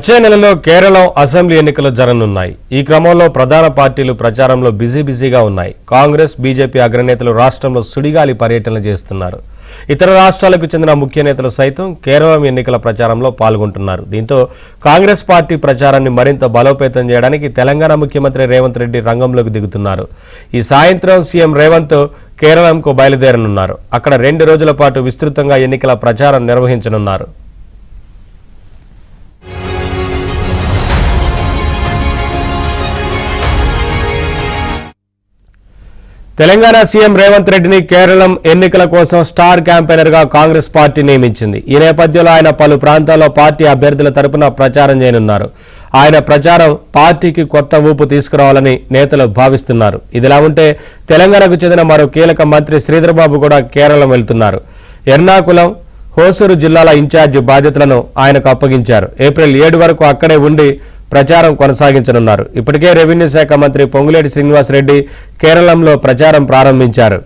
వచ్చే నెలలో కేరళ అసెంబ్లీ ఎన్నికలు జరగనున్నాయి. ఈ క్రమంలో ప్రధాన పార్టీలు ప్రచారంలో బిజీగా ఉన్నాయి. కాంగ్రెస్, బీజేపీ అగ్రనేతలు రాష్ట్రంలో సుడిగాలి పర్యటనలు చేస్తున్నారు. ఇతర రాష్ట్రాలకు చెందిన ముఖ్య నేతలు సైతం కేరళ ఎన్నికల ప్రచారంలో పాల్గొంటున్నారు. దీంతో కాంగ్రెస్ పార్టీ ప్రచారాన్ని మరింత బలోపేతం చేయడానికి తెలంగాణ ముఖ్యమంత్రి రేవంత్ రెడ్డి రంగంలోకి దిగుతున్నారు. ఈ సాయంత్రం సీఎం రేవంత్ కేరళకు బయలుదేరనున్నారు. అక్కడ 2 రోజుల పాటు విస్తృతంగా ఎన్నికల ప్రచారం నిర్వహించనున్నారు. తెలంగాణ సీఎం రేవంత్ రెడ్డిని కేరళం ఎన్నికల కోసం స్టార్ క్యాంపెయినర్ గా కాంగ్రెస్ పార్టీ నియమించింది. ఈ నేపథ్యంలో ఆయన పలు ప్రాంతాల్లో పార్టీ అభ్యర్థుల తరపున ప్రచారం చేయనున్నారు. ఆయన ప్రచారం పార్టీకి కొత్త ఊపు తీసుకురావాలని నేతలు భావిస్తున్నారు. ఇదిలా ఉంటే తెలంగాణకు చెందిన మరో కీలక మంత్రి శ్రీధర్బాబు కూడా కేరళం వెళ్తున్నారు. ఎర్నాకుళం, హోసూరు జిల్లాల ఇన్ఛార్జి బాధ్యతలను ఆయనకు అప్పగించారు. ఏప్రిల్ 7 వరకు అక్కడే ఉండి ప్రచారం కొనసాగించనున్నారు. ఇప్పటికే రెవెన్యూ శాఖ మంత్రి పొంగులేటి శ్రీనివాసరెడ్డి కేరళంలో ప్రచారం ప్రారంభించారు.